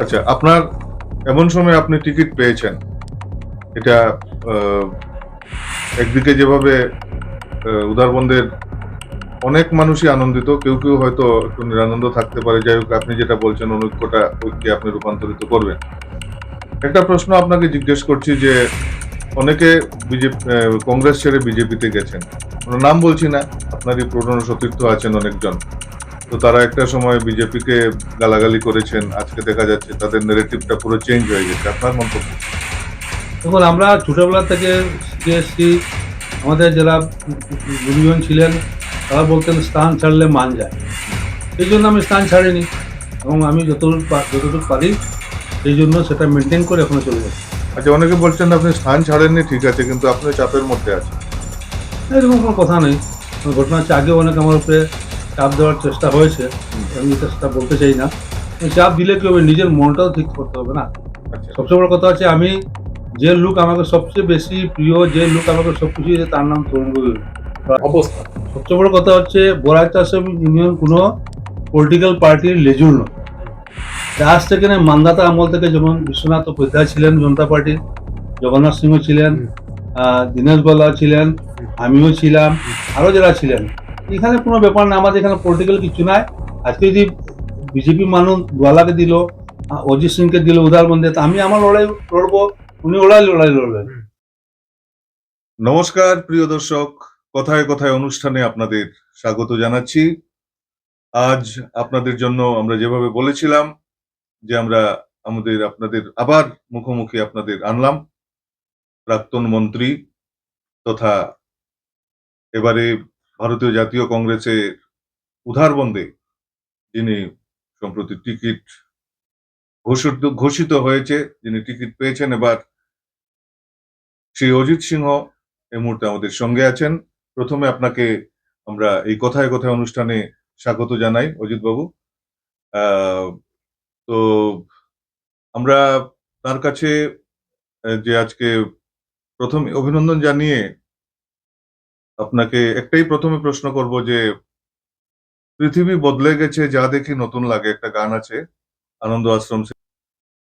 আচ্ছা, আপনার এমন সময় আপনি টিকিট পেয়েছেন, এটা আহ, একদিকে যেভাবে উদারবন্দের অনেক মানুষই আনন্দিত, কেউ কেউ হয়তো একটু নিরানন্দ থাকতে পারে। যাই হোক, আপনি যেটা বলছেন অনৈক্যটা ঐক্যে আপনি রূপান্তরিত করবেন। একটা প্রশ্ন আপনাকে জিজ্ঞেস করছি যে অনেকে বিজেপি কংগ্রেস ছেড়ে বিজেপিতে গেছেন, আমরা নাম বলছি না, আপনারই পুরনো সতীর্থ আছেন অনেকজন। তো তারা একটা সময় বিজেপিকে গালাগালি করেছেন, আজকে দেখা যাচ্ছে তাদের নেগেটিভটা পুরো চেঞ্জ হয়ে গেছে। আপনার মন্তব্য? দেখুন, আমরা ছোটবেলা থেকে শিখে এসেছি। আমাদের যারা গুরুজন ছিলেন তারা বলতেন স্থান ছাড়লে মান যায়। সেই জন্য আমি স্থান ছাড়িনি এবং আমি যতটুকু পারি সেই জন্য সেটা মেনটেন করে এখনো চলে যাচ্ছি। আচ্ছা, অনেকে বলছেন আপনি স্থান ছাড়েননি, ঠিক আছে, কিন্তু আপনি চাপের মধ্যে আছেন। এরকম কোনো কথা নেই। ঘটনা হচ্ছে, আগেও অনেক আমার উপরে চাপ দেওয়ার চেষ্টা হয়েছে। হুম। আমি এটা সেটা বলতে চাই না। চাপ দিলে কি হবে, নিজের মনটাও ঠিক করতে হবে না? আচ্ছা। সবচেয়ে বড় কথা হচ্ছে, আমি যে লোক আমাকে সবচেয়ে বেশি প্রিয়, যে লোক আমাকে সবকিছু দিয়েছে, তার নাম তরুণ গগৈ। অবস্থা সবচেয়ে বড় কথা হচ্ছে, বড়াইচ আসাম ইউনিয়ন কোনো পলিটিক্যাল পার্টির লেজুর নয়। আজ থেকে না, মান্দাতা আমল থেকে যেমন বিশ্বনাথ উপাধ্যায় ছিলেন জনতা পার্টির, জগন্নাথ সিংহ ছিলেন, দীনেশ গোয়ালা ছিলেন, আমিও ছিলাম, আরো যারা ছিলেন। এখানে কোনো ব্যাপার না, আমাদের এখানে পলিটিক্যাল কিছু নাই। আজকে যদি বিজেপি মানুষ গোয়ালাকে দিল, অজিত সিংকে দিল উদারবন্দে, তো আমি আমার লড়াই লড়বো, উনি লড়াই লড়বেন। নমস্কার প্রিয় দর্শক, কথায় কথায় অনুষ্ঠানে আপনাদের স্বাগত জানাচ্ছি। আজ আপনাদের জন্য আমরা যেভাবে বলেছিলাম যে আমরা আপনাদের আবার মুখোমুখি আপনাদের আনলাম প্রাক্তন মন্ত্রী তথা এবারে ভারতীয় জাতীয় কংগ্রেসের উধারবন্দে যিনি সম্প্রতি টিকিট ঘোষিত হয়েছে, যিনি টিকিট পেয়েছেন এবার, শ্রী অজিত সিংহ এই মুহূর্তে আমাদের সঙ্গে আছেন। প্রথমে আপনাকে আমরা এই কথায় কথায় অনুষ্ঠানে স্বাগত জানাই, অজিত বাবু। আহ, তো আমরা তার কাছে যে আজকে প্রথমে অভিনন্দন জানিয়ে আপনাকে একটাই প্রথমে প্রশ্ন করব যে পৃথিবী বদলে গেছে যা দেখি নতুন লাগে, একটা গান আছে আনন্দ আশ্রম থেকে।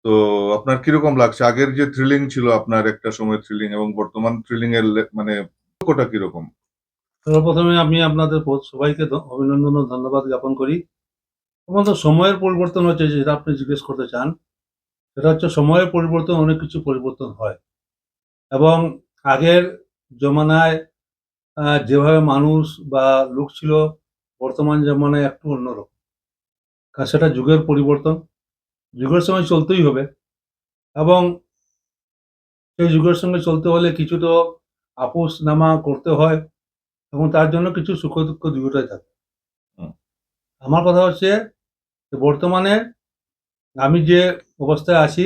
তো আপনার কিরকম লাগছে? আগের যে থ্রিলিং ছিল আপনার একটা সময় থ্রিলিং এবং বর্তমান থ্রিলিং এর মানে পার্থক্যটা কিরকম? সর্বপ্রথমে আমি আপনাদের সবাইকে অভিনন্দন ও ধন্যবাদ জ্ঞাপন করি। আমাদের সময়ের পরিবর্তন হচ্ছে, যেটা আপনি জিজ্ঞেস করতে চান, সেটা হচ্ছে সময়ের পরিবর্তন, অনেক কিছু পরিবর্তন হয়। এবং আগের জমানায় যেভাবে মানুষ বা লোক ছিল, বর্তমান জমানায় একটু অন্যরকম। কারণ সেটা যুগের পরিবর্তন, যুগের সঙ্গে চলতেই হবে। এবং সেই যুগের সঙ্গে চলতে হলে কিছু তো আপোস নামা করতে হয়, এবং তার জন্য কিছু সুখ দুঃখ দুটোই থাকে। হুম। আমার কথা হচ্ছে যে, বর্তমানে আমি যে অবস্থায় আছি,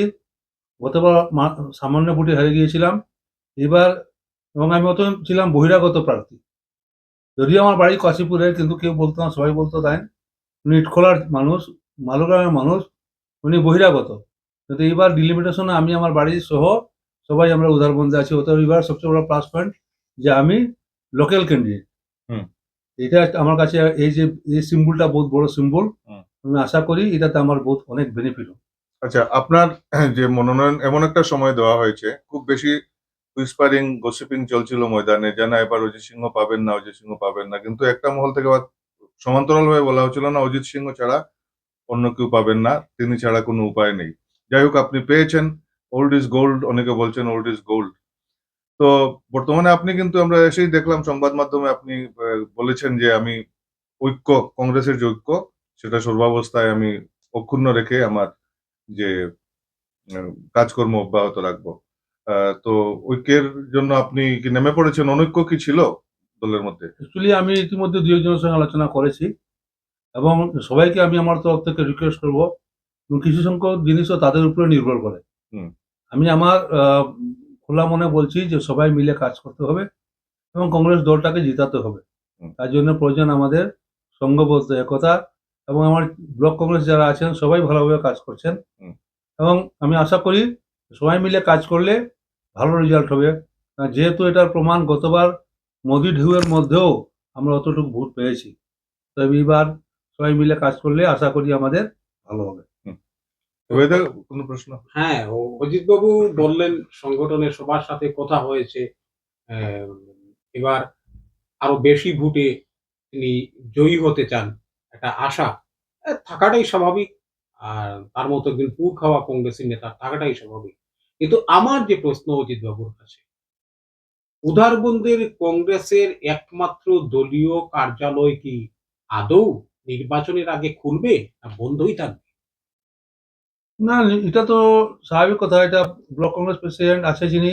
গতবার সামান্য ভোটে হেরে গিয়েছিলাম। এবার, এবং আমি অত ছিলাম বহিরাগত প্রার্থী। যদিও আমার বাড়ি কাশীপুরে, কিন্তু কেউ বলতো না, সবাই বলতো তাই উনি ইটখোলার মানুষ, মালগ্রামের মানুষ, উনি বহিরাগত। কিন্তু এবার ডিলিমিটেশনে আমি আমার বাড়ি সহ সবাই আমরা উদারবন্দে আছি। অতএব এবার সবচেয়ে বড় প্লাস পয়েন্ট যে আমি লোকাল ক্যান্ডিডেট। হুম। এটা আমার কাছে, এই যে এই সিম্বলটা বহুত বড় সিম্বল। হুম। আমি আশা করি এটাতে আমার বহুত অনেক বেনিফিট হবে। আচ্ছা, আপনার যে মনোনয়ন এমন একটা সময় দেওয়া হয়েছে, খুব বেশি হুইসপারিং গসিপিং চলছিল ময়দানে, যে না এবার অজিত সিংহ পাবেন না, অজিত সিংহ পাবেন না, কিন্তু একটা মহল থেকে আবার সমান্তরাল ভাবে বলা হচ্ছিল না অজিত সিংহ ছাড়া অন্য কেউ পাবেন না, তিনি ছাড়া কোনো উপায় নেই। যাই হোক, আপনি পেয়েছেন। ওল্ড ইজ গোল্ড, অনেকে বলছেন ওল্ড ইজ গোল্ড। তো বর্তমানে আপনি কিন্তু আমরা এসেই দেখলাম সংবাদ মাধ্যমে আপনি বলেছেন যে আমি ঐক্য, কংগ্রেসের যে ঐক্য, সেটা সর্বাবস্থায় আমি অক্ষুণ্ণ রেখে আমার যে কাজকর্ম অব্যাহত রাখবো। তো ঐক্যের জন্য আপনি কি নেমে পড়েছেন? অনৈক্য কি ছিল দলের মধ্যে? অ্যাকচুয়ালি আমি ইতিমধ্যে দু একজনের সঙ্গে আলোচনা করেছি, এবং সবাইকে আমি আমার তরফ থেকে রিকোয়েস্ট করবো, এবং কিছু সংখ্যক জিনিসও তাদের উপরে নির্ভর করে। হুম। আমি আমার খোলা মনে বলছি যে সবাই মিলে কাজ করতে হবে এবং কংগ্রেস দলটাকে জিতাতে হবে। হুম। তার জন্য প্রয়োজন আমাদের সংঘবদ্ধ একতা, এবং আমার ব্লক কংগ্রেস যারা আছেন সবাই ভালোভাবে কাজ করছেন। হুম। এবং আমি আশা করি সবাই মিলে কাজ করলে ভালো রেজাল্ট হবে। যেহেতু এটার প্রমাণ গতবার মোদি ঢেউয়ের মধ্যেও আমরা অতটুকু ভোট পেয়েছি, তো এবার সবাই মিলে কাজ করলে আশা করি আমাদের ভালো হবে। হুম। ওয়েদার কোনো প্রশ্ন? হ্যাঁ, অজিত বাবু বললেন সংগঠনের সবার সাথে কথা হয়েছে। আহ, এবার আরো বেশি ভোটে তিনি জয়ী হতে চান, একটা আশা থাকাটাই স্বাভাবিক। আর তার মতো একজন পুর খাওয়া কংগ্রেসের নেতা থাকাটাই স্বাভাবিক। কিন্তু আমার যে প্রশ্ন অজিত বাবুর কাছে, উদারবন্দের কংগ্রেসের একমাত্র দলীয় কার্যালয় কি আদৌ নির্বাচনের আগে খুলবে না বন্ধই থাকবে? না, এটা তো স্বাভাবিক কথা। এটা ব্লক কংগ্রেস প্রেসিডেন্ট আছে যিনি,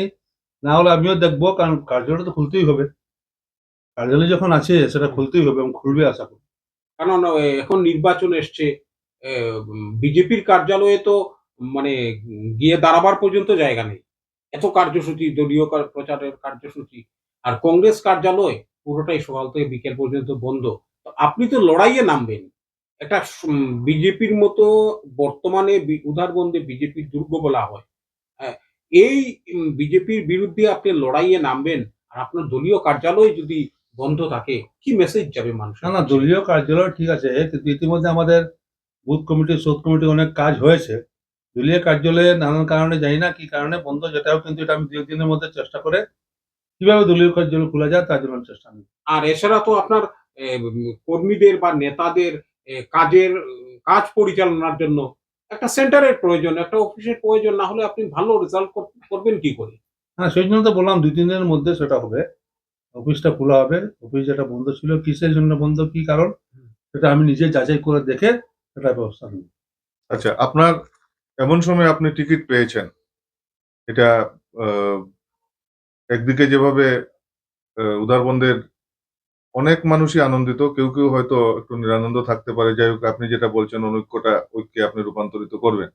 না হলে আমিও দেখবো, কারণ কার্যালয় তো খুলতেই হবে। কার্যালয় যখন আছে সেটা খুলতেই হবে এবং খুলবে আশা করি। কারণ এখন নির্বাচন এসছে, বিজেপির কার্যালয়ে তো মানে গিয়ে দাঁড়াবার পর্যন্ত জায়গা নেই। এত কার্যসূচি, দলীয় প্রচারের কার্যসূচি। আর কংগ্রেস কার্যালয় পুরোটাই সকাল থেকে বিকেল পর্যন্ত বন্ধ। তো আপনি তো লড়াইয়ে নামবেন। একটা বিজেপির মতো বর্তমানে উদারবন্দে বিজেপির দুর্গ বলা হয়। হ্যাঁ, এই বিজেপির বিরুদ্ধে আপনি লড়াইয়ে নামবেন আর আপনার দলীয় কার্যালয় যদি বন্ধ থাকে, কি মেসেজ যাবে না মানুষের না, কাছে? দলীয় কার্যালয় ঠিক আছে, কিন্তু ইতিমধ্যে আমাদের বুথ কমিটি, সোথ কমিটি অনেক কাজ হয়েছে। দলীয় কার্যালয়ে নানান কারণে, জানি না কি কারণে বন্ধ, যেটাও কিন্তু এটা আমি 2 দিনের মধ্যে চেষ্টা করে কিভাবে দলীয় কার্যালয় খোলা যায় তার জন্য চেষ্টা নেব। আর এছাড়া তো আপনার কর্মীদের বা নেতাদের কাজের কাজ পরিচালনার জন্য একটা সেন্টারের প্রয়োজন, একটা অফিসের প্রয়োজন। না হলে আপনি ভালো রেজাল্ট করবেন কি করে? হ্যাঁ, সেই জন্য তো বললাম 2-3 দিনের মধ্যে সেটা হবে। অফিসটা খোলা হবে। অফিস যেটা বন্ধ ছিল, কিসের জন্য বন্ধ, কি কারণ, সেটা আমি নিজে যাচাই করে দেখে সেটার ব্যবস্থা নেব। আচ্ছা, আপনার এমন সময় আপনি টিকিট পেয়েছেন, এটা আহ, একদিকে যেভাবে উদারবন্দের অনেক মানুষই আনন্দিত, কেউ কেউ হয়তো একটু নিরানন্দ থাকতে পারে। যাই হোক, আপনি যেটা বলছেন অনৈক্যটা ঐক্যে আপনি রূপান্তরিত করবেন।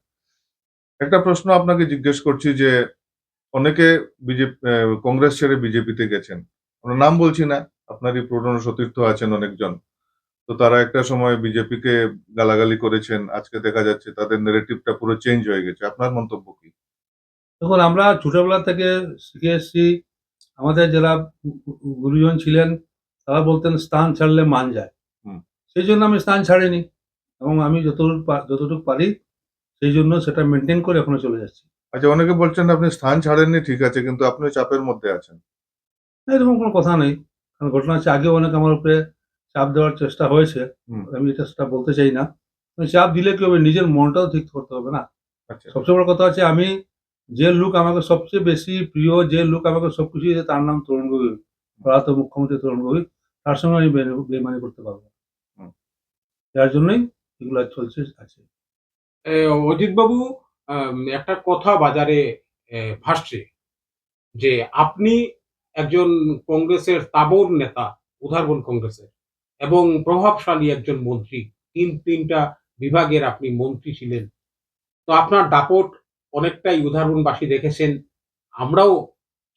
একটা প্রশ্ন আপনাকে জিজ্ঞেস করছি যে অনেকে বিজেপি, কংগ্রেস ছেড়ে বিজেপিতে গেছেন, আমরা নাম বলছি না, আপনারই পুরনো সতীর্থ আছেন অনেকজন। তো তারা একটা সময় বিজেপিকে গালাগালি করেছেন, আজকে দেখা যাচ্ছে তাদের নেগেটিভটা পুরো চেঞ্জ হয়ে গেছে। আপনার মন্তব্য কি? দেখুন, আমরা ছোটবেলা থেকে শিখে এসেছি, আমাদের যারা গুরুজন ছিলেন তারা বলতেন স্থান ছাড়লে মান যায়। হুম। সেই জন্য আমি স্থান ছাড়িনি এবং আমি যতটুকু পারি সেই জন্য সেটা মেনটেন করে এখনো চলে যাচ্ছি। আচ্ছা, অনেকে বলছেন আপনি স্থান ছাড়েননি, ঠিক আছে, কিন্তু আপনি চাপের মধ্যে আছেন। এরকম কোনো কথা নেই। কারণ ঘটনা হচ্ছে, আগেও অনেক আমার উপরে চাপ দেওয়ার চেষ্টা হয়েছে। হুম। আমি এটা সেটা বলতে চাই না। চাপ দিলে কি হবে, নিজের মনটাও ঠিক করতে হবে না? আচ্ছা। সবচেয়ে বড় কথা হচ্ছে, আমি যে লোক আমাকে সবচেয়ে বেশি প্রিয়, যে লোক আমাকে সবকিছু দিয়েছে, তার নাম তরুণ গগৈ, প্রয়াত মুখ্যমন্ত্রী তরুণ গগৈ। তার সঙ্গে আমি বেইমানি করতে পারবো না। হুম। যার জন্যই এগুলো চলছে আছে। অজিত বাবু, একটা কথা বাজারে ভাসছে যে আপনি একজন কংগ্রেসের তাবর নেতা, উদারবন কংগ্রেসের, এবং প্রভাবশালী একজন মন্ত্রী। তিনটা বিভাগের আপনি মন্ত্রী ছিলেন। তো আপনার দাপট অনেকটাই উদারবনবাসী দেখেছেন। আমরাও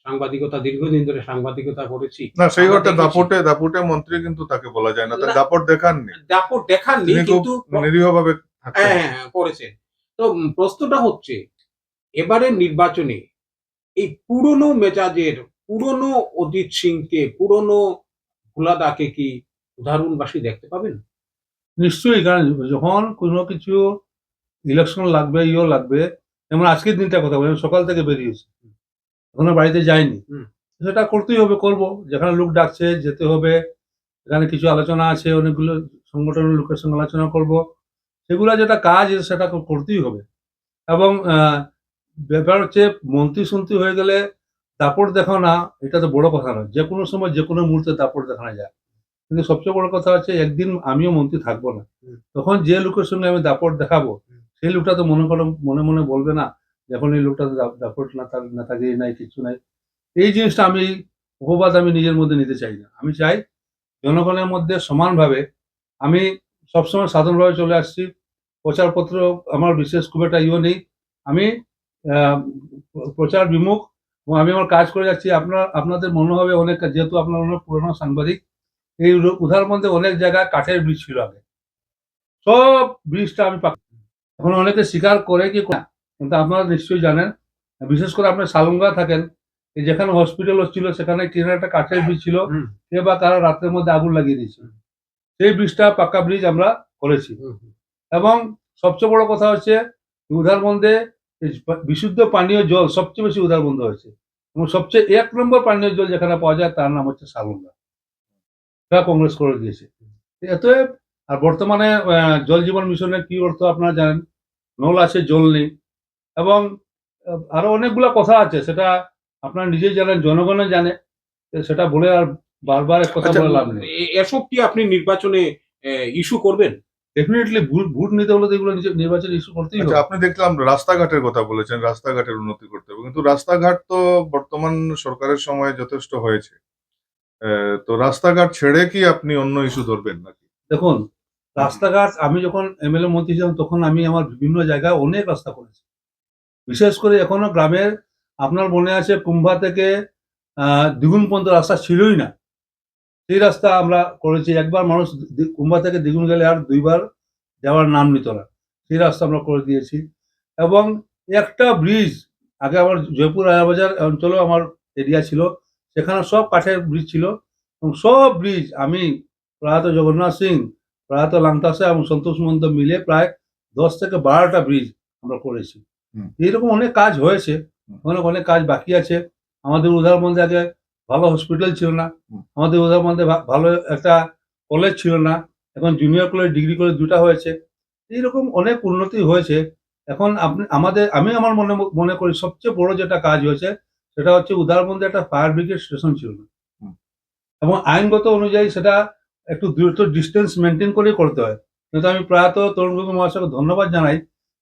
সাংবাদিকতা, দীর্ঘদিন ধরে সাংবাদিকতা করেছি। না, সেই আমরা ঘরটা দেখেছি। দাপটে দাপটে মন্ত্রী কিন্তু তাকে বলা যায় না, তার না, দাপট দেখাননি। দাপট দেখাননি, তিনি খুব কিন্তু নিরীহভাবে থাকতেন। হ্যাঁ, করেছেন। তো প্রশ্নটা হচ্ছে, এবারের নির্বাচনে এই পুরনো মেজাজের, পুরনো অজিত সিংকে, পুরনো ভোলাদাকে কি উদাহরণবাসী দেখতে পাবেন? নিশ্চয়ই, কারণ যখন কোনো কিছু ইলেকশন লাগবে, লাগবে, যেমন আজকের দিনটার কথা বলি, আমি সকাল থেকে বেরিয়েছি, এখনো বাড়িতে যাইনি। হুম। সেটা করতেই হবে, করবো। যেখানে লোক ডাকছে যেতে হবে, এখানে কিছু আলোচনা আছে, অনেকগুলো সংগঠনের লোকের সঙ্গে আলোচনা করব, সেগুলো যেটা কাজ সেটা করতেই হবে। এবং ব্যাপার হচ্ছে, মন্ত্রী হয়ে গেলে দাপট দেখানো না, এটা তো বড় কথা নয়। যে কোনো সময় যে কোনো মুহূর্তে দাপট দেখানো যায়, কিন্তু সবচেয়ে বড় কথা হচ্ছে, একদিন আমিও মন্ত্রী থাকবো না, তখন যে লোকের সঙ্গে আমি দাপট দেখাবো, সেই লোকটা তো মনে মনে বলবে না যখন এই লোকটা দাপট না থাকে, নাই কিছু নাই। এই জিনিসটা আমি, উপবাদ আমি নিজের মধ্যে নিতে চাই না। আমি চাই জনগণের মধ্যে সমানভাবে, আমি সবসময় সাধারণভাবে চলে আসছি। প্রচারপত্র আমার বিশেষ খুব একটা নেই। আমি আহ, প্রচার বিমুখ, এবং আমি আমার কাজ করে যাচ্ছি। আপনাদের মনে হবে অনেক, যেহেতু আপনার অনেক পুরনো সাংবাদিক, এই উদাহরণ অনেক জায়গায় কাঠের ব্রিজ ছিল আগে, সব ব্রিজটা আমি এখন অনেকে স্বীকার করে কি না, কিন্তু আপনারা নিশ্চয়ই জানেন, বিশেষ করে আপনি সালুঙ্গা থাকেন, এই যেখানে হসপিটাল হচ্ছিল সেখানে ট্রেনের একটা কাঠের ব্রিজ ছিল, কে বা কারা রাত্রের মধ্যে আগুন লাগিয়ে দিয়েছিল। সেই ব্রিজটা পাক্কা ব্রিজ আমরা করেছি। এবং সবচেয়ে বড় কথা হচ্ছে, উধারবন্দে বিশুদ্ধ পানীয় জল সবচেয়ে বেশি উধারবন্দ হয়েছে এবং সবচেয়ে 1 নম্বর পানীয় জল যেখানে পাওয়া যায় তার নাম হচ্ছে সালুঙ্গা। এটা কংগ্রেস করে দিয়েছে। অতএব আর বর্তমানে জল জীবন মিশনের কি অর্থ আপনারা জানেন, নল আছে জল নেই, এবং আরো অনেকগুলা কথা আছে, সেটা আপনারা নিজেই জানেন, জনগণও জানে, সেটা বলে আর বারবার এক কথা আচ্ছা, বলে লাভ নেই। এসব কি আপনি নির্বাচনে ইস্যু করবেন? ডেফিনেটলি ভোট নিতে হলে তো এগুলো নির্বাচন ইস্যু করতেই আচ্ছা, হবে। আপনি দেখলাম রাস্তাঘাটের কথা বলেছেন, রাস্তাঘাটের উন্নতি করতে হবে, কিন্তু রাস্তাঘাট তো বর্তমান সরকারের সময় যথেষ্ট হয়েছে। তো রাস্তাঘাট ছেড়ে কি আপনি অন্য ইস্যু ধরবেন নাকি? দেখুন, রাস্তাঘাট আমি যখন এমএলএ মন্ত্রী ছিলাম তখন আমি আমার বিভিন্ন জায়গায় অনেক রাস্তা করেছি। বিশেষ করে এখনো গ্রামের, আপনার মনে আছে কুম্ভা থেকে দ্বিগুণ পর্যন্ত রাস্তা ছিলই না, সেই রাস্তা আমরা করেছি। একবার মানুষ কুম্ভা থেকে দ্বিগুণ গেলে আর 2 বার যাওয়ার নাম নিত না, সেই রাস্তা আমরা করে দিয়েছি। এবং একটা ব্রিজ, আগে আমার জয়পুর রাজাবাজার অঞ্চলেও আমার এরিয়া ছিল, সেখানে সব কাঠের ব্রিজ ছিল, এবং সব ব্রিজ আমি প্রয়াত জগন্নাথ সিং, প্রয়াত লাংতাসা এবং সন্তোষ মহন্ত মিলে প্রায় 10 থেকে 12টা ব্রিজ আমরা করেছি। হুম। এইরকম অনেক কাজ হয়েছে, অনেক অনেক কাজ বাকি আছে। আমাদের উদাহরণবন্দে আগে ভালো হসপিটাল ছিল না, হুম। আমাদের উদাহরণবন্দে ভালো একটা কলেজ ছিল না, এখন জুনিয়র কলেজ, ডিগ্রি কলেজ 2টা হয়েছে। এইরকম অনেক উন্নতি হয়েছে। এখন আমি আমার মনে করি সবচেয়ে বড় যেটা কাজ হয়েছে সেটা হচ্ছে উদাহরণবন্দে একটা ফায়ার ব্রিগেড স্টেশন ছিল না, হুম। এবং আইনগত অনুযায়ী সেটা একটু দূরত্ব ডিস্টেন্স মেনটেন করেই করতে হয়। কিন্তু আমি প্রয়াত তরুণ গগৈ মহাশয়কে ধন্যবাদ জানাই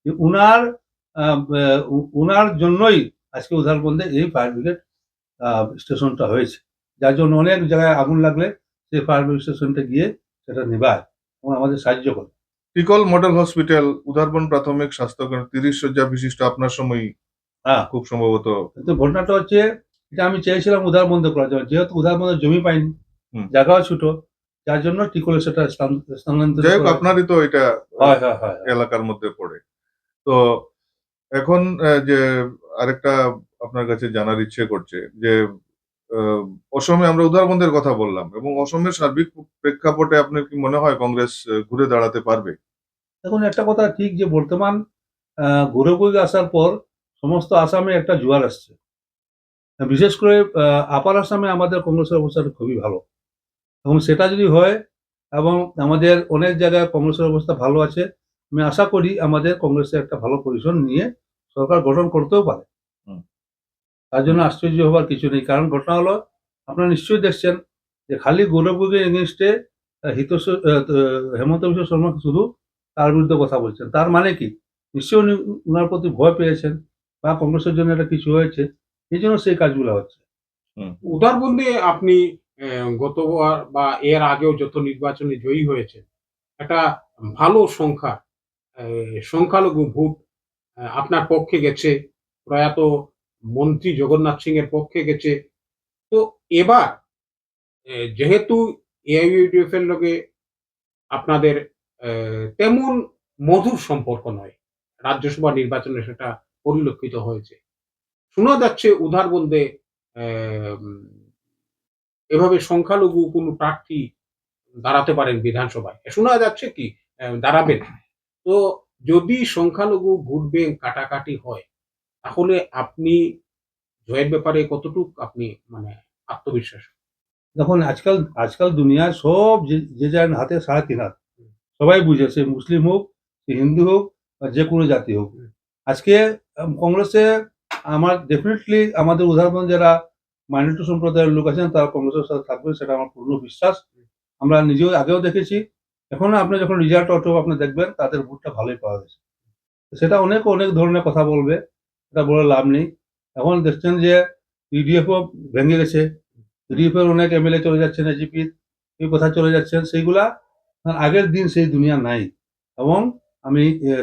যে উনার জন্যই আজকে উদাহরণবন্দে এই ফায়ার ব্রিগেড স্টেশনটা হয়েছে, যার জন্য অনেক জায়গায় আগুন লাগলে সেই ফায়ার ব্রিগেড স্টেশনটা গিয়ে সেটা নেভায় এবং আমাদের সাহায্য করে। টিকল মডেল হসপিটাল, উদারবন প্রাথমিক স্বাস্থ্যকেন্দ্র 30 শয্যা বিশিষ্ট, আপনার সময় হ্যাঁ, খুব সম্ভবত। কিন্তু ঘটনাটা হচ্ছে, এটা আমি চেয়েছিলাম উদারবন্দে করার জন্য, যেহেতু উদারবন্দে জমি পাইনি, হুম। জায়গাও ছোট, যার জন্য টিকলে সেটা স্থানান্তরিত যাই হোক, করা হয়েছে। আপনারই তো এটা হয় হয় হয় হয়। এলাকার মধ্যে পড়ে। তো এখন যে আরেকটা আপনার কাছে জানার ইচ্ছে করছে যে অসমে আমরা উদারবন্দের কথা বললাম, এবং অসমের সার্বিক প্রেক্ষাপটে আপনার কি মনে হয় কংগ্রেস ঘুরে দাঁড়াতে পারবে? এখন একটা কথা ঠিক যে বর্তমান ঘুরে আসার পর সমস্ত আসামে একটা জোয়ার আসছে, বিশেষ করে আপার আসামে আমাদের কংগ্রেসের অবস্থাটা খুবই ভালো, এবং সেটা যদি হয় এবং আমাদের অনেক জায়গায় কংগ্রেসের অবস্থা ভালো আছে, আমি আশা করি আমাদের কংগ্রেসের একটা ভালো পজিশন নিয়ে সরকার গঠন করতেও পারে। হুম। তার জন্য আশ্চর্য হবার কিছু নেই, কারণ ঘটনা হলো আপনারা নিশ্চয়ই দেখছেন যে খালি গৌরবগোগের এগেনস্টে হেমন্ত বিশ্ব শর্মা শুধু তার বিরুদ্ধে কথা বলছেন, তার মানে কি নিশ্চয়ই উনি উনার প্রতি ভয় পেয়েছেন বা কংগ্রেসের জন্য একটা কিছু হয়েছে, এই জন্য সেই কাজগুলো হচ্ছে। উদারবন্দে আপনি গতবার বা এর আগেও যত নির্বাচনে জয়ী হয়েছেন, একটা ভালো সংখ্যা, সংখ্যালঘু ভোট আপনার পক্ষে গেছে, প্রয়াত মন্ত্রী জগন্নাথ সিং এর পক্ষে গেছে। তো এবার যেহেতু এআইইউডিএফ এর লগে আপনাদের তেমন মধুর সম্পর্ক নয়, রাজ্যসভা নির্বাচনে সেটা পরিলক্ষিত হয়েছে। শোনা যাচ্ছে উদারবন্দে উম এভাবে সংখ্যালঘু কোনো প্রার্থী দাঁড়াতে পারেন বিধানসভায়। শোনা যাচ্ছে কি দাঁড়াবেন। তো যদি সংখ্যালঘু ভোট ব্যাংক কাটাকাটি হয়, তাহলে আপনি জয়ের ব্যাপারে কতটুক আপনি মানে আত্মবিশ্বাস? দেখুন, আজকাল আজকাল দুনিয়ায় সব যে যার হাতে 3.5 হাত, সবাই বুঝে, সে মুসলিম হোক, সে হিন্দু হোক বা যে কোনো জাতি হোক। আজকে কংগ্রেসে আমার ডেফিনেটলি আমাদের উদাহরণ যারা মাইনরিটি সম্প্রদায়ের লোক আছেন তারা কংগ্রেসের সাথে থাকবে, সেটা আমার পূর্ণ বিশ্বাস। আমরা নিজেও আগেও দেখেছি, এখনো আপনি যখন রেজাল্ট অটো আপনি দেখবেন তাদের ভোটটা ভালোই পাওয়া গেছে। সেটা অনেক অনেক ধরনের কথা বলবে, এটা বলে লাভ নেই। এখন দেখছেন যে ইউডিএফও ভেঙে গেছে, ইউডিএফের অনেক এমএলএ চলে যাচ্ছেন, এজিপির এই কথা চলে যাচ্ছেন, সেইগুলা আগের দিন সেই দুনিয়া নাই, এবং আমি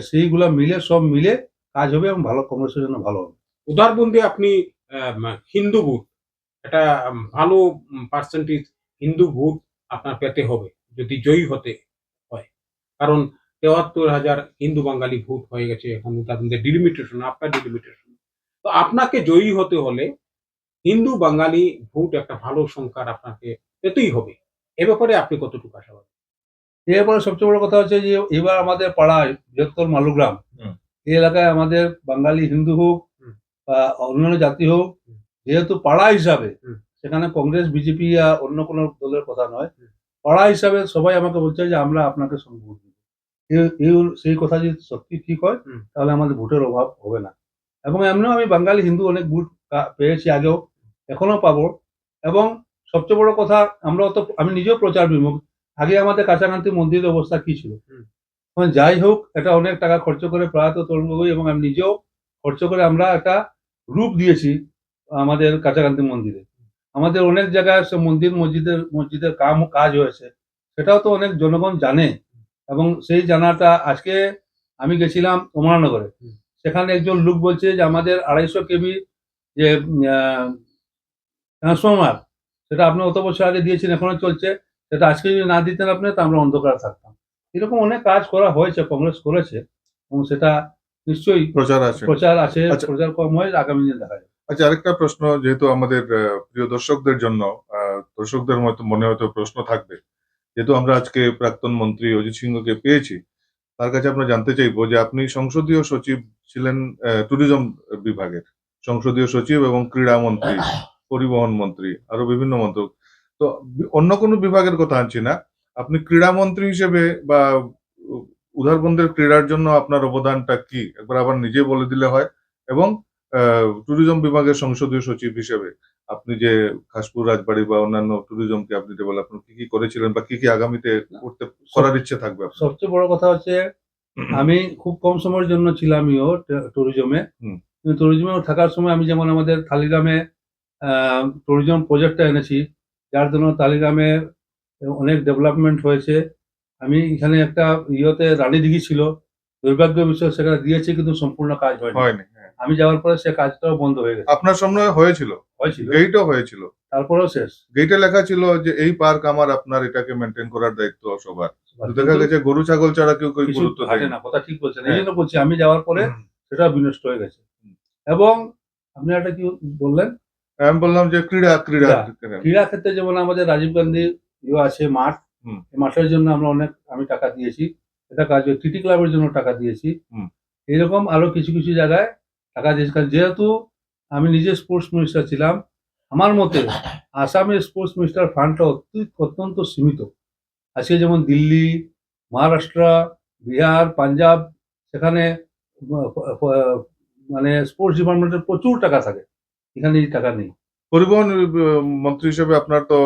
সেইগুলা মিলে সব মিলে কাজ হবে এবং ভালো কংগ্রেসের জন্য ভালো হবে। উদারবন্দে আপনি হিন্দু ভোট, একটা ভালো পার্সেন্টেজ হিন্দু ভোট আপনার পেতে হবে যদি জয়ী হতে হয়। কারণ ৭৩,০০০ হিন্দু বাঙালি ভোট হয়ে গেছে এখন উদারবন্দে ডিলিমিটেশন, আপনার ডিলিমিটেশন। তো আপনাকে জয়ী হতে হলে হিন্দু বাঙালি ভোট একটা ভালো সংখ্যার আপনাকে পেতেই হবে। এ ব্যাপারে আপনি কতটুকু আশাবাদী? এরপরে সবচেয়ে বড় কথা হচ্ছে যে এবার আমাদের পাড়ায় বৃহত্তর মালুগ্রাম, হুম। এই এলাকায় আমাদের বাঙালি হিন্দু হোক হুম। বা অন্যান্য জাতি হোক, হুম। যেহেতু পাড়া হিসাবে, হুম। সেখানে কংগ্রেস বিজেপি বা অন্য কোনো দলের কথা নয়, হুম। পাড়া হিসাবে সবাই আমাকে বলছে যে আমরা আপনাকে সঙ্গ ভোট দেব। সেই কথা যদি সত্যি ঠিক হয়, হুম। তাহলে আমাদের ভোটের অভাব হবে না। এবং এমনিও আমি বাঙালি হিন্দু অনেক ভোট পেয়েছি আগেও, এখনো পাবো। এবং সবচেয়ে বড় কথা, আমি নিজেও প্রচার বিমুখ। আগে আমাদের কাছাকাছি মন্দিরের অবস্থা কি ছিল? হুম। এখন যাই হোক, এটা অনেক টাকা খরচ করে প্রয়াত তরুণ গগৈ এবং আমি নিজেও খরচ করে আমরা একটা রূপ দিয়েছি আমাদের কাছাকাছি মন্দিরে। আমাদের অনেক জায়গায় সে মসজিদের কাজ হয়েছে, সেটাও তো অনেক জনগণ জানে। এবং সেই জানাটা আজকে আমি গেছিলাম কমলানগরে, হুম। সেখানে একজন লোক বলছে যে আমাদের 250 কেবি যে ট্রান্সফরমার, সেটা আপনি অত বছর আগে দিয়েছেন, এখনো চলছে, সেটা আজকে যদি না দিতেন আপনি, তো আমরা অন্ধকারে থাকতাম। এরকম অনেক কাজ করা হয়েছে, কংগ্রেস করেছে, এবং সেটা নিশ্চয়ই প্রচার আছে। প্রচার আছে। আচ্ছা। প্রচার কম হয়, আগামী দিনে দেখা যাবে। আচ্ছা, আরেকটা প্রশ্ন, যেহেতু আমাদের প্রিয় দর্শকদের জন্য, দর্শকদের মনে হয়তো প্রশ্ন থাকবে, যেহেতু আমরা আজকে প্রাক্তন মন্ত্রী অজিত সিংহকে পেয়েছি, তার কাছে আমরা জানতে চাইবো যে আপনি সংসদীয় সচিব ছিলেন ট্যুরিজম বিভাগের, সংসদীয় সচিব এবং ক্রীড়া মন্ত্রী, পরিবহন মন্ত্রী, আরো বিভিন্ন মন্ত্রক। তো অন্য কোনো বিভাগের কথা আনছি না, আপনি ক্রীড়া মন্ত্রী হিসেবে বা উধারবন্দের ক্রীড়ার জন্য আপনার অবদানটা কি একবার আবার নিজে বলে দিলে হয়। এবং ট্যুরিজম বিভাগের সংসদীয় সচিব হিসেবে আপনি যে খাসপুর রাজবাড়ি বা অন্যান্য ট্যুরিজমকে আপনি ডেভেলপমেন্ট কি কি করেছিলেন বা কি কি আগামীতে করার ইচ্ছে থাকবে আপনার? সবচেয়ে বড় কথা হচ্ছে, আমি খুব কম সময়ের জন্য ছিলামও ট্যুরিজমে। হুম। কিন্তু ট্যুরিজমে থাকার সময় আমি যেমন আমাদের টালিগ্রামে ট্যুরিজম প্রজেক্টটা এনেছি, যার জন্য টালিগ্রামে অনেক ডেভেলপমেন্ট হয়েছে। আমি এখানে একটা রানী দিঘি ছিল, দুর্ভাগ্য বিষয় সেখানে দিয়েছি, কিন্তু সম্পূর্ণ কাজ হয়নি। হয়নি, হ্যাঁ। আমি যাওয়ার পরে সে কাজটাও বন্ধ হয়ে গেছে। আপনার সময় হয়েছিল, হয়েছিল, গেইটও হয়েছিল, তারপরেও শেষ। গেইটে লেখা ছিল যে এই পার্ক আমার, আপনার এটাকে মেনটেন করার দায়িত্ব সবার। কিন্তু দেখা কিন্তু গেছে গরু ছাগল ছাড়া কেউ কিছু গুরুত্ব হাঁটে দেয় না, না। কথা ঠিক বলছেন। এই হ্যাঁ। জন্য বলছি, আমি যাওয়ার পরে সেটা বিনষ্ট হয়ে গেছে। এবং আপনি একটা কি বললেন? আমি বললাম যে ক্রীড়া ক্রীড়া ক্রীড়া ক্রীড়া। ক্রীড়া ক্ষেত্রে যেমন আমাদের রাজীব গান্ধী আছে মাঠ, হুম। এই মাঠের জন্য আমি টাকা দিয়েছি। এটা কাজ টিটি ক্লাবের জন্য টাকা দিয়েছি। হুম। এরকম আরো কিছু কিছু জায়গায় টাকা দিয়েছি। কারণ যেহেতু আমি নিজে স্পোর্টস মিনিস্টার ছিলাম, আমার মতে আসামের স্পোর্টস মিনিস্টার ফান্ডটা অত্যন্ত সীমিত। আজকে যেমন দিল্লি, মহারাষ্ট্র, বিহার, পাঞ্জাব, সেখানে মানে স্পোর্টস ডিপার্টমেন্টের প্রচুর টাকা থাকে, এখানে এই টাকা নেই। পরিবহন মন্ত্রী হিসেবে আপনার তো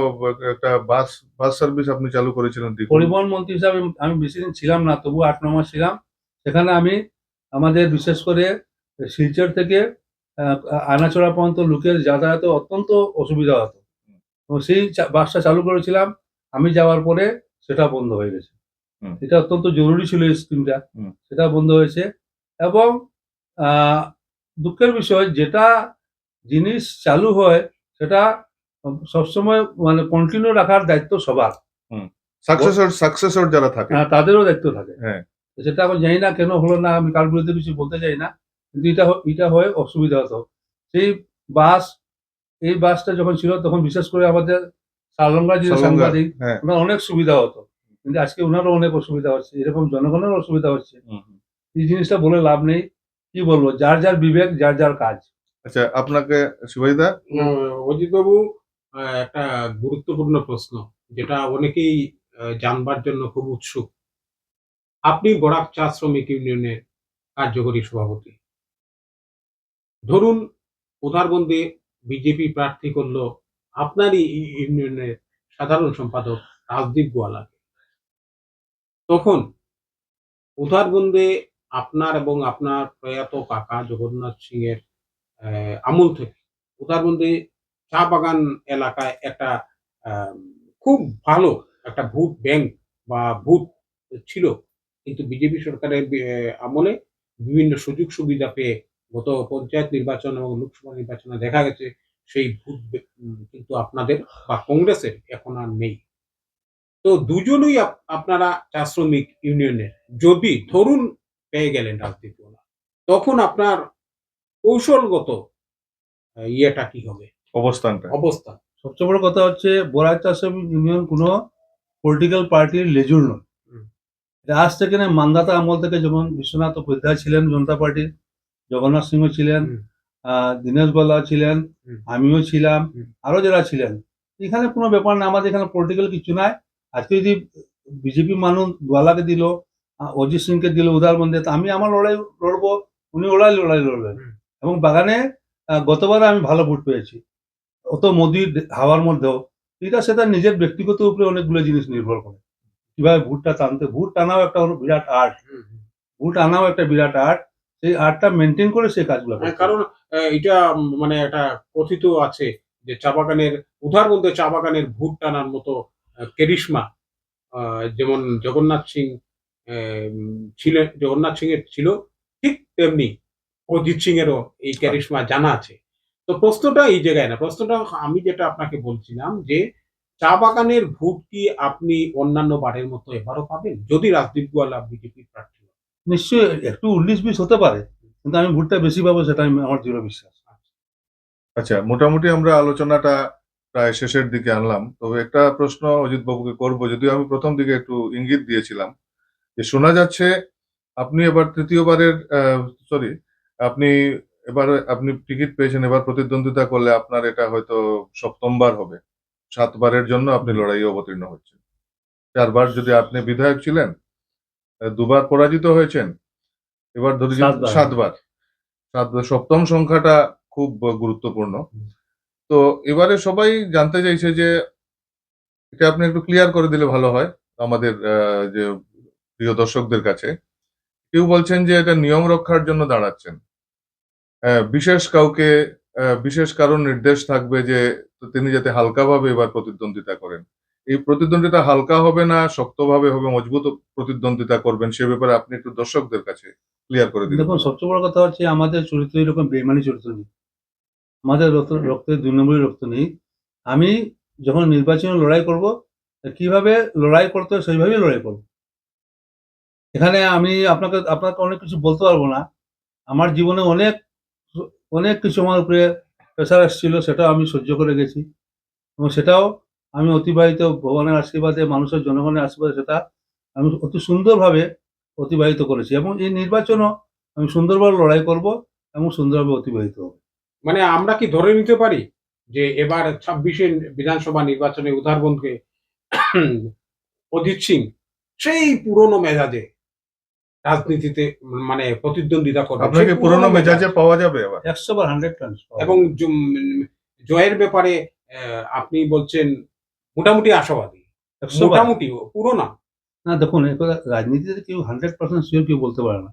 একটা বাস বাস সার্ভিস আপনি চালু করেছিলেন দেখুন। পরিবহন মন্ত্রী হিসাবে আমি বেশি দিন ছিলাম না, তবু 8-9 মাস ছিলাম। সেখানে আমি আমাদের বিশেষ করে শিলচর থেকে আনাচড়া পর্যন্ত লোকের যাতায়াতে অত্যন্ত অসুবিধা হতো। তো সেই বাসটা চালু করেছিলাম, আমি যাওয়ার পরে সেটা বন্ধ হয়ে গেছে। হুম। এটা অত্যন্ত জরুরি ছিল এই স্কিমটা, হুম। সেটা বন্ধ হয়েছে। এবং দুঃখের বিষয়, যেটা জিনিস চালু হয় সেটা সবসময় মানে কন্টিনিউ রাখার দায়িত্ব সবার। সাকসেসর যারা থাকে। তাদেরও দায়িত্ব থাকে। হ্যাঁ। তো সেটা এখন জানি না কেন হলো না, আমি কার বিরুদ্ধে কিছু বলতে চাই না। কিন্তু এটা হয়ে অসুবিধা হতো। সেই বাস এই বাসটা যখন ছিল, তখন বিশেষ করে আমাদের সালঙ্গা যে সালঙ্গা, সাংবাদিক, হ্যাঁ। ওনার অনেক সুবিধা হতো। কিন্তু আজকে ওনারও অনেক অসুবিধা হচ্ছে। এরকম জনগণেরও অসুবিধা হচ্ছে। এই জিনিসটা বলে লাভ নেই। কি বলবো? যার যার বিবেক, যার যার কাজ। আচ্ছা, আপনাকে সুভাইদা। অজিতবাবু, একটা গুরুত্বপূর্ণ প্রশ্ন, যেটা অনেকেই জানবার জন্য খুব উৎসুক। আপনি বরাক চা শ্রমিক ইউনিয়নের কার্যকরী সভাপতি। ধরুন, উধারবন্দে বিজেপি প্রার্থী করলো আপনারই ইউনিয়নের সাধারণ সম্পাদক রাজদীপ গোয়ালাকে। তখন উধারবন্দে আপনার এবং আপনার প্রয়াত কাকা জগন্নাথ সিং এর আমল থেকে উধারবন্দে চা বাগান এলাকায় একটা আহ, খুব ভালো একটা ভোট ব্যাংক বা ভোট ছিল। কিন্তু বিজেপি সরকারের আমলে বিভিন্ন সুযোগ সুবিধা পেয়ে গত পঞ্চায়েত নির্বাচন এবং লোকসভা নির্বাচনে দেখা গেছে সেই কিন্তু আপনাদের বা কংগ্রেসের এখন আর নেই। তো দুজনই আপনারা চা শ্রমিক ইউনিয়নের, যদি ধরুন পেয়ে গেলেন রাজনীতি, তখন আপনার কৌশলগত ইয়েটা কি হবে, অবস্থানটা। অবস্থা? সবচেয়ে বড় কথা হচ্ছে, বরাক চা শ্রমিক ইউনিয়ন কোনো পলিটিক্যাল পার্টির লেজুর নয়। হুম। এটা আজ থেকে না, মান্ধাতা আমল থেকে, যেমন বিশ্বনাথ উপাধ্যায় ছিলেন জনতা পার্টির, জগন্নাথ সিংহ ছিলেন, হুম, দীনেশ গোয়ালা ছিলেন, হুম, আমিও ছিলাম, হুম। আরো যারা ছিলেন। এখানে কোনো ব্যাপার না, আমাদের এখানে পলিটিক্যাল কিছু নাই। আজকে যদি বিজেপি মানুষ গোয়ালাকে দিল, অজিত সিংকে দিল উদারবন্দে, তো আমি আমার লড়াই লড়বো, উনি লড়াই লড়বেন। হুম। এবং বাগানে গতবারে আমি ভালো ভোট পেয়েছি, অত মোদির হাওয়ার মধ্যেও। এটা সেটা নিজের ব্যক্তিগত উপরে অনেকগুলো জিনিস নির্ভর করে, কিভাবে ভোটটা টানতে। ভোট টানাও একটা বিরাট আর্ট, হুম, হুম। ভোট আনাও একটা বিরাট আর্ট। সেই আর্টটা মেনটেন করে সেই কাজগুলো করতে কারণ হবে। এটা মানে একটা কথিত আছে যে চা বাগানের উদারবন্দে চা বাগানের ভুট টানার মতো কেরিশমা যেমন জগন্নাথ সিং ছিলেন, জগন্নাথ সিং এর ছিল, ঠিক তেমনি অজিত সিং এরও এই ক্যারিশমা জানা আছে। তো প্রশ্নটা এই জায়গায় না। প্রশ্নটা আমি যেটা আপনাকে বলছিলাম যে চা বাগানের ভোট কি আপনি অন্যান্য বারের মতো এবারও পাবেন? যদি রাজদীপ গোয়ালা বিজেপির প্রার্থী হন? নিশ্চয়ই একটু ১৯-২০ হতে পারে, কিন্তু আমি ভোটটা বেশি পাবো, সেটা আমার দৃঢ় বিশ্বাস। আচ্ছা, মোটামুটি আমরা আলোচনাটা প্রায় শেষের দিকে আনলাম। তবে একটা প্রশ্ন অজিত বাবুকে করব, যদিও আমি প্রথম দিকে একটু ইঙ্গিত দিয়েছিলাম যে শোনা যাচ্ছে আপনি এবার তৃতীয়বারের সরি আপনি আপনি টিকিট পেয়েছেন, এবার প্রতিদ্বন্দ্বিতা করলে আপনার এটা হয়তো সপ্তমবার হবে। ৭ বারের জন্য আপনি লড়াইয়ে অবতীর্ণ হচ্ছেন। ৪ বার যদি আপনি বিধায়ক ছিলেন, ২ বার পরাজিত হয়েছেন। এবার ধরি যে ৭ বার, ৭ হ্যাঁ। বার। ৭ বার, সপ্তম সংখ্যাটা খুব গুরুত্বপূর্ণ। হুম। তো এবারে সবাই জানতে চাইছে যে এটা আপনি একটু ক্লিয়ার করে দিলে ভালো হয় আমাদের যে প্রিয় দর্শকদের কাছে। কেউ বলছেন যে এটা নিয়ম রক্ষার জন্য দাঁড়াচ্ছেন। বিশেষ কাউকে বিশেষ কারো নির্দেশ থাকবে যে তিনি যাতে হালকাভাবে এবার প্রতিদ্বন্দ্বিতা করেন। এই প্রতিদ্বন্দ্বিতা হালকা হবে না শক্তভাবে হবে, মজবুত প্রতিদ্বন্দ্বিতা করবেন, সে ব্যাপারে আপনি একটু দর্শকদের কাছে ক্লিয়ার করে দিলে দেখুন, ভালো হয়। সবচেয়ে বড় কথা হচ্ছে আমাদের চরিত্র এরকম বেইমানি চরিত্র নেই। আমাদের রক্তে ২ নম্বরই রক্ত নেই। আমি যখন নির্বাচনে লড়াই করব, কিভাবে লড়াই করতে হয় সেইভাবেই লড়াই করব। এখানে আমি আপনাকে অনেক কিছু বলতে পারব না। আমার জীবনে অনেক কিছু আমার উপরে প্রেশার এসেছিল, সেটাও আমি সহ্য করে গেছি। এবং সেটাও আমি অতিবাহিত ভগবানের আশীর্বাদে, মানুষের জনগণের আশীর্বাদে সেটা আমি অতি সুন্দরভাবে অতিবাহিত করেছি, এবং এই নির্বাচনও আমি সুন্দরভাবে লড়াই করব এবং সুন্দরভাবে অতিবাহিত হবে। মানে আমরা কি ধরে নিতে পারি যে এবার ২৬ বিধানসভা নির্বাচনে উদারবন্দকে অজিত সিং সেই পুরনো মেজাজে রাজনীতিতে মানে প্রতিদ্বন্দ্বিতা করবেন। সেই আপনাকে পুরনো পুরনো মেজাজ মেজাজে পাওয়া যাবে আবার? ১০০ বার 100 টাইমস পাওয়া এবং যাবে। জয়ের ব্যাপারে আপনি বলছেন মোটামুটি আশাবাদী। ১০০ বার। মোটামুটিও, পুরো না। না, দেখুন, এ কথা রাজনীতিতে কেউ 100% সিওর কেউ বলতে পারে না।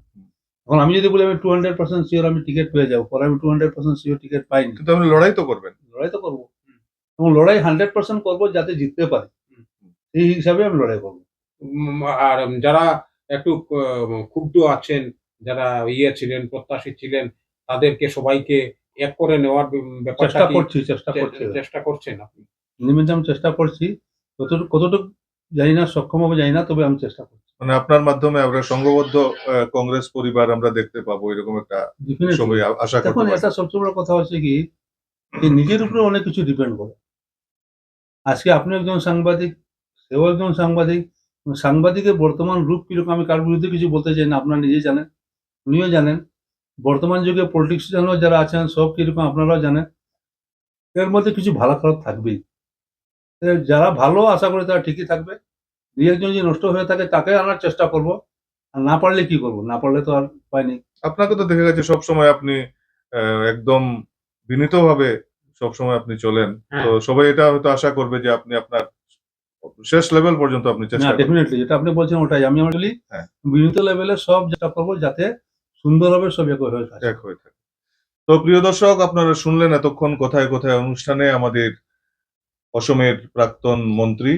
এখন আমি যদি বলি আমি 200% সিওর আমি টিকেট পেয়ে যাবো, পরে আমি 200% সিওর টিকেট পাইনি। কিন্তু আপনি লড়াই তো করবেন। লড়াই তো করব। এবং লড়াই 100% করব যাতে জিততে পারি। এই হিসাবে আমি লড়াই করব। আর যারা একটু ক্ষুব্ধ আছেন, যারা ছিলেন, প্রত্যাশী ছিলেন, তাদেরকে সবাইকে এক করে নেওয়ার ব্যাপারটা কি চেষ্টা করছি। চেষ্টা করছেন আপনি? নিমিত্ত আমি চেষ্টা করছি। কতটুকু জানি না, সক্ষম হবো জানি না, তবে আমি চেষ্টা করছি। মানে আপনার মাধ্যমে আমরা সংঘবদ্ধ কংগ্রেস পরিবার আমরা দেখতে পাবো, এরকম একটা ডেফিনিটলি। সবাই আশা দেখুন, করতে পারি। এটা সবচেয়ে বড় কথা হচ্ছে কি, যে নিজের উপরে অনেক কিছু ডিপেন্ড করে। আজকে আপনি একজন সাংবাদিক, সেও একজন সাংবাদিক। সাংবাদিকের বর্তমান রূপ কিরকম, আমি কারোর বিরুদ্ধে কিছু বলতে চাই না, আপনারা নিজেই জানেন, উনিও জানেন। বর্তমান যুগে পলিটিশিয়ানও যারা আছেন সব কিরকম আপনারাও জানেন। এর মধ্যে কিছু ভালো খারাপ থাকবেই। যারা ভালো, আশা করি তারা ঠিকই থাকবে। ২-১ জন যদি নষ্ট হয়ে থাকে তাকে আনার চেষ্টা করব। আর না পারলে কি করব? না পারলে তো আর উপায় নেই। আপনাকে তো দেখা গেছে সবসময় আপনি একদম বিনীতভাবে সবসময় আপনি চলেন। তো হ্যাঁ। সবাই এটা হয়তো আশা করবে যে আপনি আপনার শেষ লেভেল পর্যন্ত আপনি না, চেষ্টা করবেন। ডেফিনিটলি যেটা আপনি বলছেন ওটাই। আমি বলি হ্যাঁ, বিনীত লেভেলে সব চেষ্টা করব যাতে সুন্দরভাবে সব এক হয়ে কাজ এক করে। হয়ে থাকে। তো প্রিয় দর্শক, আপনারা শুনলেন এতক্ষণ কোথায় কোথায় অনুষ্ঠানে আমাদের অসমের প্রাক্তন মন্ত্রী,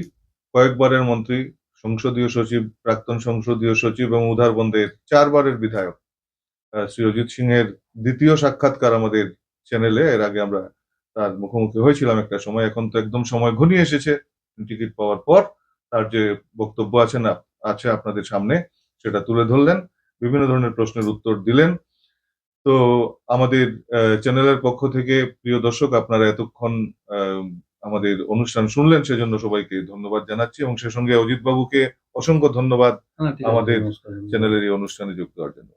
কয়েকবারের মন্ত্রী, সংসদীয় সচিব, প্রাক্তন সংসদীয় সচিব এবং উধারবন্দের ৪ বারের বিধায়ক শ্রী অজিত সিং এর দ্বিতীয় সাক্ষাৎকার আমাদের চ্যানেলে। এর আগে আমরা তার মুখোমুখি হয়েছিলাম একটা সময়। এখন তো একদম সময় ঘনিয়ে এসেছে টিকিট পাওয়ার পর তার যে বক্তব্য আছে আপনাদের সামনে, সেটা তুলে ধরলেন। বিভিন্ন ধরনের প্রশ্নের উত্তর দিলেন। তো আমাদের চ্যানেলের পক্ষ থেকে প্রিয় দর্শক, আপনারা এতক্ষণ আমাদের অনুষ্ঠান শুনলেন, সেজন্য সবাইকে ধন্যবাদ জানাচ্ছি এবং সে সঙ্গে অজিত বাবুকে অসংখ্য ধন্যবাদ হ্যাঁ, ঠিক আছে, আমাদের নমস্কার। চ্যানেলের এই অনুষ্ঠানে যুক্ত হওয়ার জন্য।